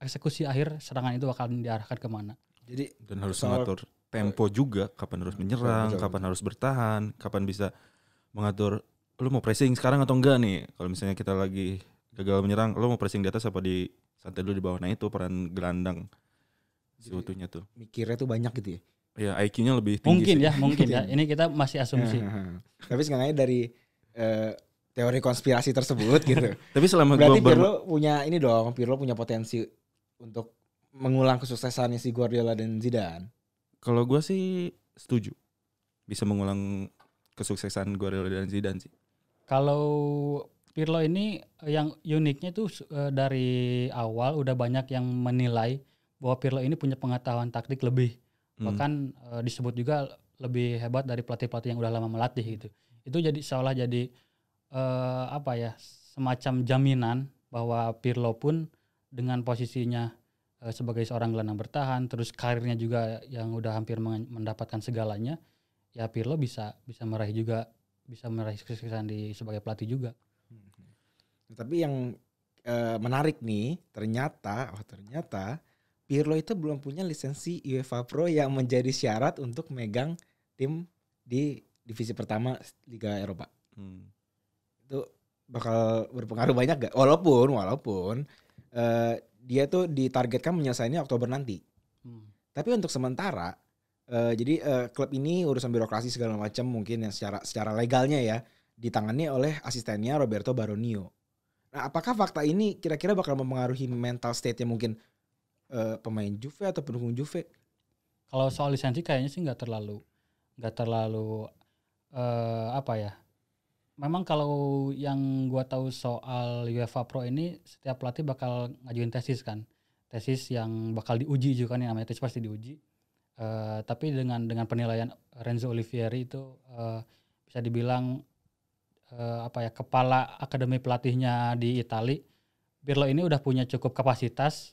eksekusi akhir serangan itu akan diarahkan kemana. Jadi dan harus mengatur tempo juga, kapan harus menyerang, kapan harus bertahan, kapan bisa mengatur lu mau pressing sekarang atau enggak nih. Kalau misalnya kita lagi gagal menyerang, lu mau pressing di atas apa di santai dulu di bawah. Nah itu peran gelandang seutuhnya tuh. Mikirnya tuh banyak gitu ya. Ya IQ-nya lebih tinggi mungkin ya. Ini kita masih asumsi. Tapi sebenarnya dari teori konspirasi tersebut gitu. Tapi selama berarti Pirlo punya potensi untuk mengulang kesuksesannya si Guardiola dan Zidane. Kalau gue sih setuju bisa mengulang kesuksesan Guardiola dan Zidane sih. Kalau Pirlo ini yang uniknya tuh dari awal udah banyak yang menilai bahwa Pirlo ini punya pengetahuan taktik lebih. Bahkan disebut juga lebih hebat dari pelatih-pelatih yang udah lama melatih gitu. Itu jadi seolah jadi semacam jaminan bahwa Pirlo pun dengan posisinya sebagai seorang gelandang bertahan, terus karirnya juga yang udah hampir mendapatkan segalanya, ya Pirlo bisa meraih kesuksesan sebagai pelatih juga. Tapi yang menarik nih, ternyata Pirlo itu belum punya lisensi UEFA Pro yang menjadi syarat untuk megang tim di divisi pertama Liga Eropa. Itu bakal berpengaruh banyak gak? Walaupun dia tuh ditargetkan menyelesaikannya Oktober nanti. Tapi untuk sementara, jadi klub ini urusan birokrasi segala macam mungkin yang secara legalnya ya ditangani oleh asistennya Roberto Baronio. Nah, apakah fakta ini kira-kira bakal mempengaruhi mental state-nya mungkin pemain Juve atau pendukung Juve? Kalau soal lisensi kayaknya sih nggak terlalu apa ya? Memang kalau yang gua tahu soal UEFA Pro ini setiap pelatih bakal ngajuin tesis kan. Tesis yang bakal diuji juga kan, yang namanya tesis pasti diuji. Tapi dengan penilaian Renzo Olivieri itu bisa dibilang apa ya, kepala akademi pelatihnya di Italia, Pirlo ini udah punya cukup kapasitas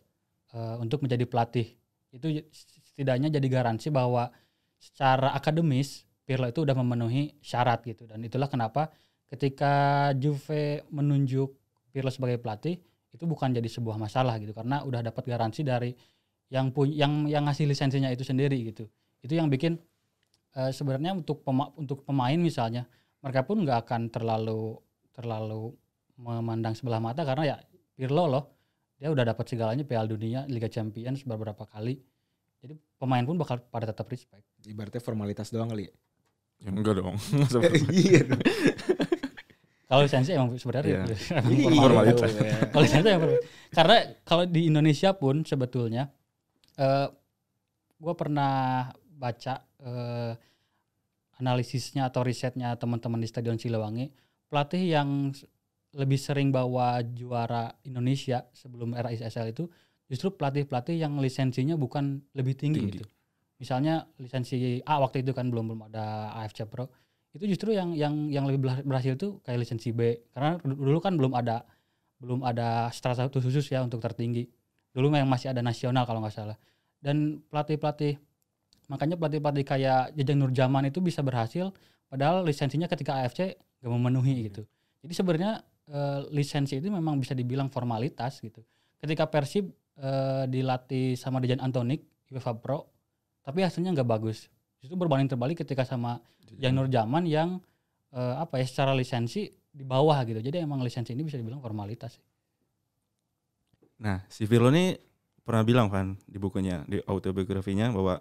untuk menjadi pelatih. Itu setidaknya jadi garansi bahwa secara akademis Pirlo itu udah memenuhi syarat gitu. Dan itulah kenapa ketika Juve menunjuk Pirlo sebagai pelatih itu bukan jadi sebuah masalah gitu, karena udah dapat garansi dari yang ngasih lisensinya itu sendiri gitu. Itu yang bikin sebenarnya untuk pemain misalnya mereka pun nggak akan terlalu memandang sebelah mata, karena ya Pirlo loh, dia udah dapat segalanya, Piala Dunia, Liga Champions beberapa kali. Jadi pemain pun bakal pada tetap respect. Ibaratnya formalitas doang kali ya? Ya enggak dong. Iya dong. Kalau lisensi emang sebenarnya formalitas. Kalau lisensi emang karena kalau di Indonesia pun sebetulnya gue pernah baca analisisnya atau risetnya teman-teman di Stadion Siliwangi, pelatih yang lebih sering bawa juara Indonesia sebelum era ISL itu justru pelatih-pelatih yang lisensinya bukan lebih tinggi. Gitu. Misalnya lisensi A waktu itu kan belum ada AFC Pro. Itu justru yang lebih berhasil tuh kayak lisensi B, karena dulu kan belum ada strata khusus ya untuk tertinggi. Dulu yang masih ada nasional kalau nggak salah. Dan makanya pelatih kayak Jajang Nurjaman itu bisa berhasil padahal lisensinya ketika AFC nggak memenuhi gitu. Jadi sebenarnya lisensi itu memang bisa dibilang formalitas gitu. Ketika Persib dilatih sama Dejan Antonik UEFA Pro, tapi hasilnya nggak bagus. Itu berbanding terbalik ketika sama Jajang Nurjaman yang secara lisensi di bawah gitu. Jadi emang lisensi ini bisa dibilang formalitas. Nah, si Pirlo ini pernah bilang kan di bukunya, di autobiografinya, bahwa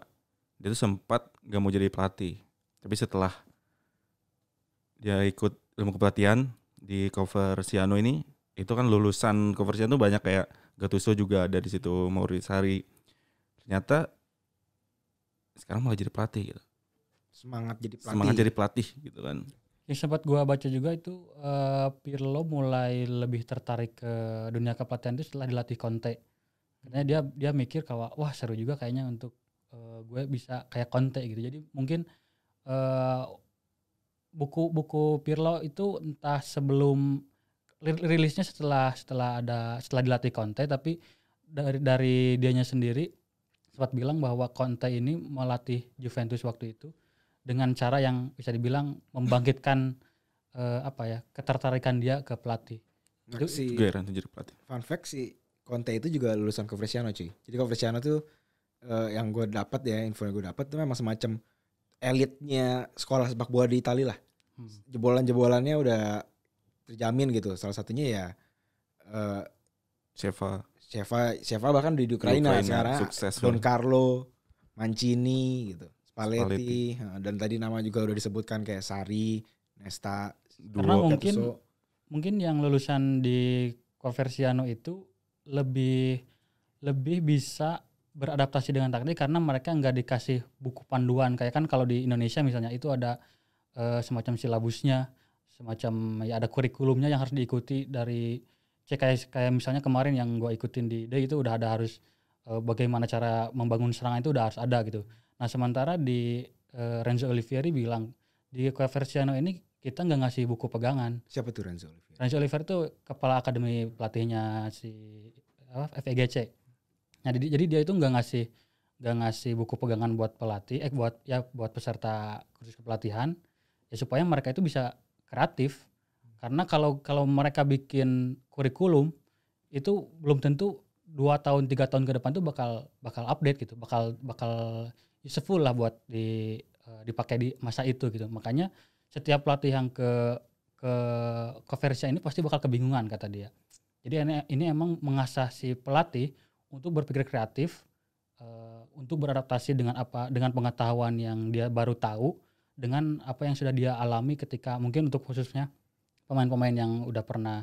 dia tuh sempat gak mau jadi pelatih. Tapi setelah dia ikut ilmu kepelatihan di Coverciano ini, itu kan lulusan Coverciano banyak kayak Gattuso juga ada di situ, Maurizio Sarri. Ternyata sekarang malah jadi pelatih gitu. Semangat jadi pelatih gitu kan. Yang sempat gue baca juga itu Pirlo mulai lebih tertarik ke dunia kepelatihan itu setelah dilatih Conte. Karena dia mikir kalau wah seru juga kayaknya untuk gue bisa kayak Conte gitu. Jadi mungkin buku Pirlo itu entah sebelum rilisnya setelah dilatih Conte, tapi dari dianya sendiri sempat bilang bahwa Conte ini melatih Juventus waktu itu dengan cara yang bisa dibilang membangkitkan ketertarikan dia ke pelatih. Fun fact sih, Conte itu juga lulusan Coverciano cuy. Jadi Coverciano tuh yang gue dapat ya, info yang gue dapat tuh memang semacam elitnya sekolah sepak bola di Italia lah. Jebolan-jebolannya udah terjamin gitu. Salah satunya ya Sheva bahkan di Ukraina sekarang, Don Carlo, Mancini gitu, Spalletti. Dan tadi nama juga udah disebutkan kayak Sarri, Nesta. Karena mungkin yang lulusan di Coverciano itu lebih bisa beradaptasi dengan taktik karena mereka nggak dikasih buku panduan. Kayak kan kalau di Indonesia misalnya itu ada semacam silabusnya, semacam ya ada kurikulumnya yang harus diikuti dari kayak misalnya kemarin yang gue ikutin di D itu udah ada harus bagaimana cara membangun serangan itu udah harus ada gitu. Nah sementara di Renzo Olivieri bilang di Coverciano ini kita nggak ngasih buku pegangan. Siapa tuh Renzo Olivieri? Renzo Olivieri itu kepala akademi pelatihnya si FEGC. Nah jadi dia itu nggak ngasih buku pegangan buat pelatih, buat peserta kursus kepelatihan ya supaya mereka itu bisa kreatif. Karena kalau mereka bikin kurikulum itu belum tentu 2 tahun 3 tahun ke depan tuh bakal update gitu, bakal useful lah buat dipakai di masa itu gitu. Makanya setiap pelatih yang ke Coverciano ini pasti bakal kebingungan kata dia. Jadi ini emang mengasah si pelatih untuk berpikir kreatif, untuk beradaptasi dengan pengetahuan yang dia baru tahu dengan apa yang sudah dia alami ketika mungkin untuk khususnya pemain-pemain yang udah pernah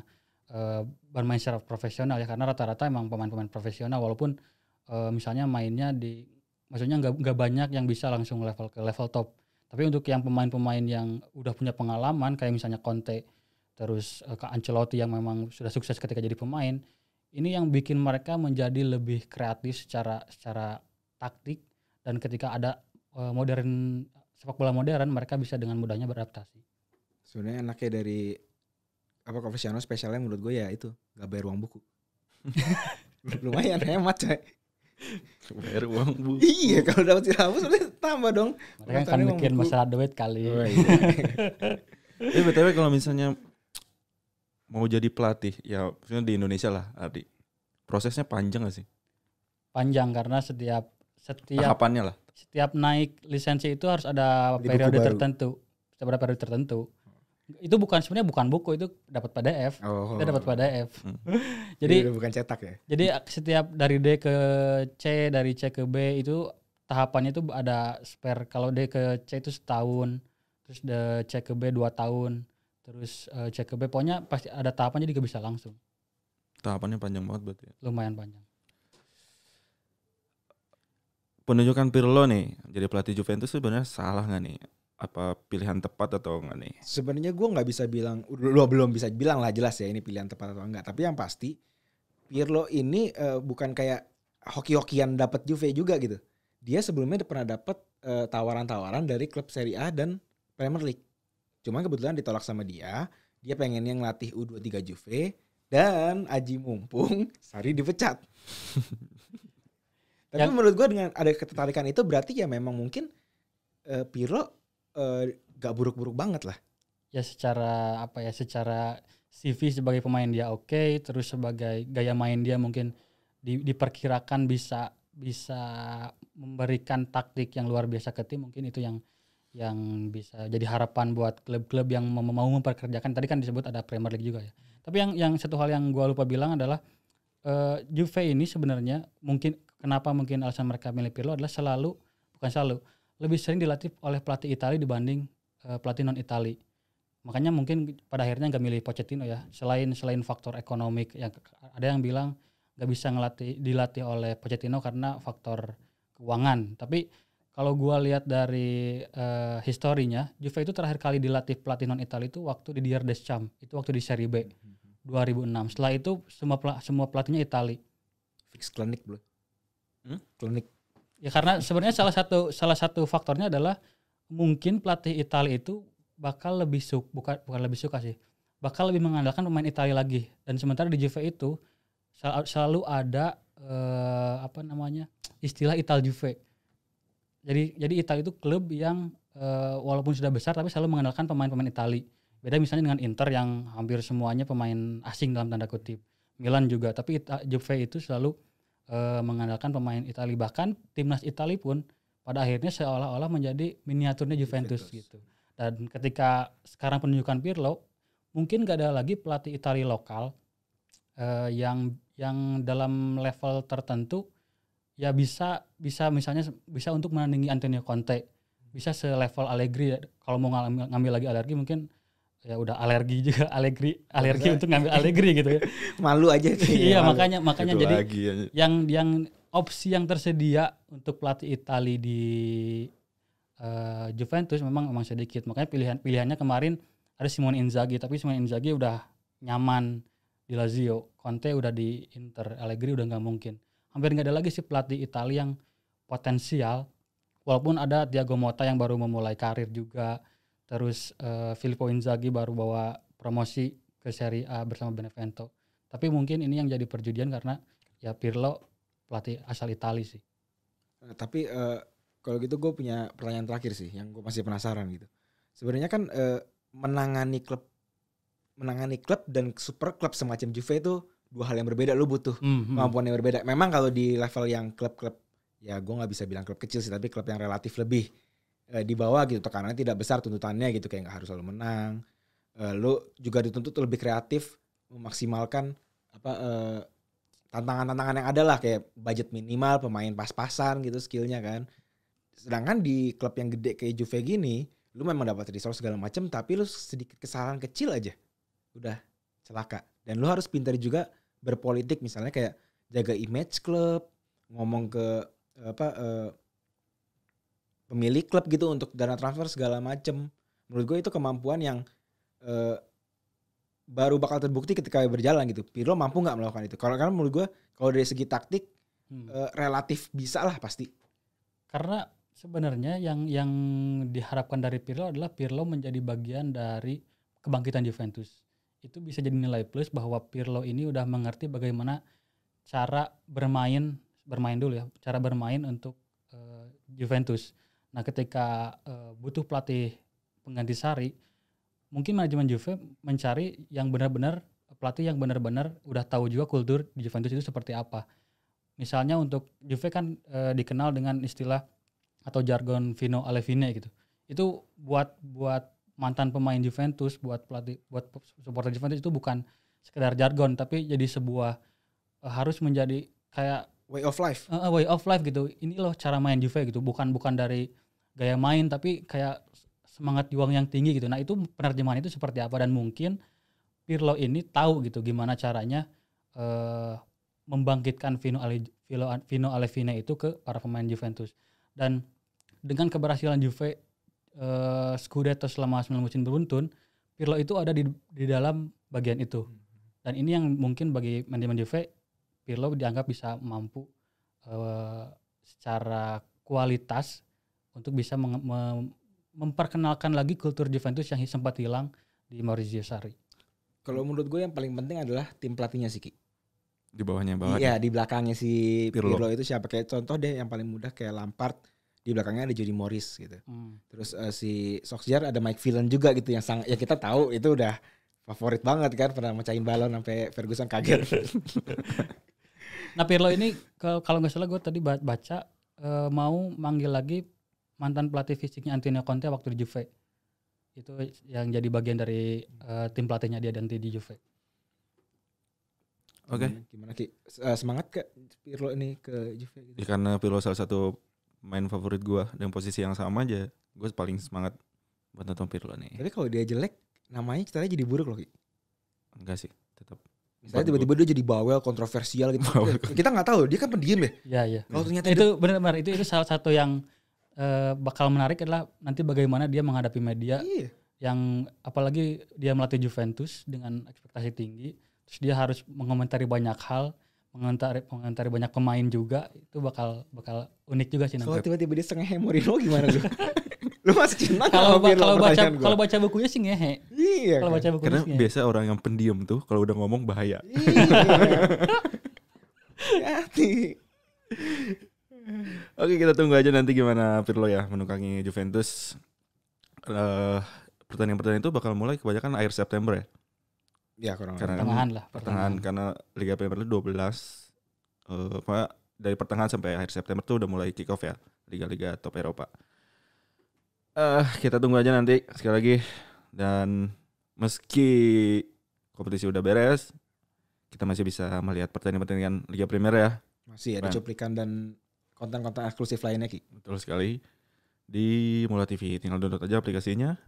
bermain secara profesional ya, karena rata-rata emang pemain-pemain profesional walaupun misalnya mainnya maksudnya nggak banyak yang bisa langsung level top, Tapi untuk yang pemain-pemain yang udah punya pengalaman kayak misalnya Conte, terus Kak Ancelotti yang memang sudah sukses ketika jadi pemain, ini yang bikin mereka menjadi lebih kreatif secara taktik, dan ketika ada sepak bola modern, mereka bisa dengan mudahnya beradaptasi. Sebenarnya enaknya dari Coverciano spesialnya menurut gue ya itu nggak bayar uang buku. Lumayan hemat coy. Bayar uang buku. Iya, kalau dapat silabus udah tambah dong. Mereka kan mikir masalah duit kali. Oh, iya. BTW kalau misalnya mau jadi pelatih, ya maksudnya di Indonesia lah, Ardi. Prosesnya panjang gak sih? Panjang karena setiap tahapannya lah. Setiap naik lisensi itu harus ada periode tertentu. Setiap ada periode tertentu. Itu sebenarnya bukan buku, itu dapat PDF. Kita dapat PDF. Jadi bukan cetak ya. Jadi setiap dari D ke C, dari C ke B itu tahapannya itu ada spare. Kalau D ke C itu setahun, terus C ke B 2 tahun, terus C ke B, pokoknya pasti ada tahapannya, jadi gak bisa langsung. Tahapannya panjang banget berarti. Lumayan panjang. Penunjukan Pirlo nih jadi pelatih Juventus sebenarnya salah nggak nih? Apa pilihan tepat atau enggak nih? Sebenarnya gue nggak bisa bilang, lo belum bisa bilang lah jelas ya ini pilihan tepat atau enggak. Tapi yang pasti Pirlo ini bukan kayak hoki-hokian dapat Juve juga gitu. Dia sebelumnya pernah dapat tawaran-tawaran dari klub Serie A dan Premier League. Cuma kebetulan ditolak sama dia. Dia pengennya ngelatih U23 Juve dan aji mumpung Sarri dipecat. Tapi menurut gue dengan ada ketertarikan itu berarti ya memang mungkin Pirlo gak buruk-buruk banget lah. Ya secara CV sebagai pemain dia oke, terus sebagai gaya main dia mungkin diperkirakan bisa memberikan taktik yang luar biasa ke tim, mungkin itu yang bisa jadi harapan buat klub-klub yang mau memperkerjakan. Tadi kan disebut ada Premier League juga ya. Tapi yang satu hal yang gue lupa bilang adalah Juve ini sebenarnya kenapa mungkin alasan mereka milih Pirlo adalah lebih sering dilatih oleh pelatih Italia dibanding pelatih non Itali. Makanya mungkin pada akhirnya nggak milih Pochettino ya. Selain faktor ekonomik, yang ada yang bilang nggak bisa dilatih oleh Pochettino karena faktor keuangan. Tapi kalau gue lihat dari historinya, Juve itu terakhir kali dilatih pelatih non Itali itu waktu di Dier Deschamps, itu waktu di Serie B 2006. Setelah itu semua pelatihnya Itali. Fix klinik bro. Klinik. Ya karena sebenarnya salah satu faktornya adalah mungkin pelatih Italia itu bakal lebih bakal lebih mengandalkan pemain Italia lagi. Dan sementara di Juve itu selalu ada istilah Ital Juve. Jadi Italia itu klub yang walaupun sudah besar tapi selalu mengandalkan pemain-pemain Italia. Beda misalnya dengan Inter yang hampir semuanya pemain asing dalam tanda kutip. Milan juga, tapi Juve itu selalu mengandalkan pemain Italia. Bahkan timnas Italia pun pada akhirnya seolah-olah menjadi miniaturnya Juventus gitu. Dan ketika sekarang penunjukan Pirlo, mungkin gak ada lagi pelatih Italia lokal yang dalam level tertentu ya bisa untuk menandingi Antonio Conte, bisa selevel Allegri. Kalau mau ngambil lagi Allegri mungkin ya udah alergi untuk ngambil Allegri gitu ya. Malu aja sih. Iya, makanya jadi yang opsi yang tersedia untuk pelatih Italia di Juventus memang sedikit. Makanya pilihannya kemarin ada Simone Inzaghi, tapi Simone Inzaghi udah nyaman di Lazio, Conte udah di Inter, Allegri udah nggak mungkin. Hampir nggak ada lagi sih pelatih Italia yang potensial. Walaupun ada Thiago Motta yang baru memulai karir juga. Terus Filippo Inzaghi baru bawa promosi ke Serie A bersama Benevento. Tapi mungkin ini yang jadi perjudian karena ya Pirlo pelatih asal Italia sih. Tapi kalau gitu gue punya pertanyaan terakhir sih yang gue masih penasaran gitu. Sebenarnya kan menangani klub dan super klub semacam Juve itu dua hal yang berbeda. Lu butuh kemampuan yang berbeda. Memang kalau di level yang klub-klub, ya gue nggak bisa bilang klub kecil sih, tapi klub yang relatif lebih di bawah gitu, tekanannya tidak besar tuntutannya gitu, kayak nggak harus selalu menang. Lu juga dituntut lebih kreatif, memaksimalkan tantangan-tantangan yang ada lah, kayak budget minimal, pemain pas-pasan gitu skillnya kan. Sedangkan di klub yang gede kayak Juve gini, lu memang dapat resource segala macam, tapi lu sedikit kesalahan kecil aja udah celaka. Dan lu harus pintar juga berpolitik, misalnya kayak jaga image klub, ngomong ke pemilik klub gitu untuk dana transfer segala macem. Menurut gue itu kemampuan yang baru bakal terbukti ketika berjalan gitu. Pirlo mampu nggak melakukan itu? Karena menurut gue kalau dari segi taktik relatif bisa lah pasti. Karena sebenarnya yang diharapkan dari Pirlo adalah Pirlo menjadi bagian dari kebangkitan Juventus. Itu bisa jadi nilai plus bahwa Pirlo ini udah mengerti bagaimana cara bermain dulu ya, cara bermain untuk Juventus. Nah, ketika butuh pelatih pengganti Sarri, mungkin manajemen Juve mencari yang benar-benar pelatih yang benar-benar udah tahu juga kultur di Juventus itu seperti apa. Misalnya untuk Juve kan dikenal dengan istilah atau jargon Fino alle fine gitu. Itu buat mantan pemain Juventus, buat pelatih, buat supporter Juventus itu bukan sekedar jargon, tapi jadi sebuah harus menjadi kayak way of life. Way of life gitu. Ini loh cara main Juve gitu. Bukan dari gaya main, tapi kayak semangat juang yang tinggi gitu. Nah, itu penerjemahan itu seperti apa, dan mungkin Pirlo ini tahu gitu gimana caranya membangkitkan Fino alle fine itu ke para pemain Juventus. Dan dengan keberhasilan Juve Scudetto selama 9 musim beruntun, Pirlo itu ada di dalam bagian itu. Dan ini yang mungkin bagi manajemen Juve, Pirlo dianggap bisa mampu secara kualitas untuk bisa memperkenalkan lagi kultur Juventus yang sempat hilang di Maurizio Sarri. Kalau menurut gue yang paling penting adalah tim pelatihnya sih, Ki. Di bawahnya. Iya, di belakangnya si Pirlo itu siapa? Kayak contoh deh yang paling mudah kayak Lampard, di belakangnya ada Jody Morris gitu. Terus si Solskjaer ada Mike Phelan juga gitu yang ya kita tahu itu udah favorit banget kan, pernah mecahin balon sampai Ferguson kaget. Nah, Pirlo ini kalau nggak salah gue tadi baca mau manggil lagi mantan pelatih fisiknya Antonio Conte waktu di Juve. Itu yang jadi bagian dari tim pelatihnya dia nanti di Juve. Oke. Gimana Ki? Semangat ke Pirlo ini ke Juve gitu? Ya, karena Pirlo salah satu main favorit gue dengan posisi yang sama aja, gue paling semangat buat nonton Pirlo nih. Tapi kalau dia jelek, namanya ceritanya jadi buruk loh, Ki. Enggak sih, tetap. Misalnya tiba-tiba dia jadi bawel, kontroversial gitu. Kita nggak tahu, dia kan pendiam ya. Iya. Kalau ternyata itu benar-benar itu salah satu yang bakal menarik adalah nanti bagaimana dia menghadapi media. Iya. Yang apalagi dia melatih Juventus dengan ekspektasi tinggi, terus dia harus mengomentari banyak hal, mengomentari banyak pemain juga, itu bakal unik juga sih nanti. Kalau tiba-tiba dia setengah Mourinho gimana lu? Lu masih cinta kalau baca bukunya sih ngehe. Iya. Kalau baca bukunya karena biasa orang yang pendiam tuh kalau udah ngomong bahaya. Hati. Oke, kita tunggu aja nanti gimana Pirlo ya menukangi Juventus. Pertandingan itu bakal mulai kebanyakan akhir September ya. Ya, kurang pertengahan karena Liga Premier League 12 dari pertengahan sampai akhir September tuh udah mulai kick off ya liga-liga top Eropa. Kita tunggu aja nanti sekali lagi, dan meski kompetisi udah beres, kita masih bisa melihat pertandingan Liga Premier ya. Masih ada cuplikan dan konten-konten eksklusif lainnya, Ki. Betul sekali. Di Mola TV, tinggal download aja aplikasinya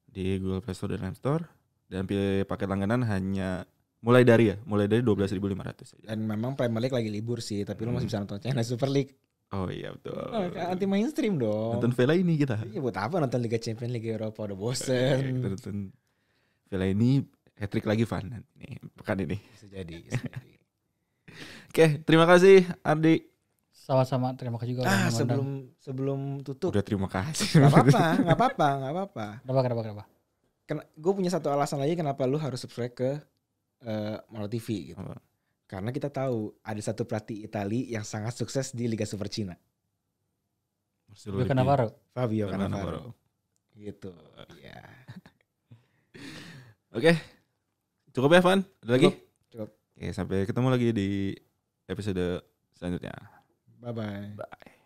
di Google Play Store dan App Store, dan pilih paket langganan hanya mulai dari 12.500. Dan memang Premier League lagi libur sih, tapi lo masih bisa nonton China Super League. Oh iya betul. Anti mainstream dong. Nonton Vela ini kita. Iya, buat apa nonton Liga Champions, Liga Eropa, udah bosen. Nonton Vela ini hat-trick lagi Van nih pekan ini. Bisa jadi. Oke, terima kasih Ardi. Sama-sama, terima kasih juga. Sebelum tutup. Udah, terima kasih. Gak apa-apa. Kenapa? Gue punya satu alasan lagi kenapa lu harus subscribe ke Mola TV gitu. Karena kita tahu ada satu pelatih Itali yang sangat sukses di Liga Super Cina. Fabio Cannavaro. Gitu. Ya. Oke. Cukup ya, Van? Ada lagi? Cukup. Oke, sampai ketemu lagi di episode selanjutnya. Bye-bye. Bye.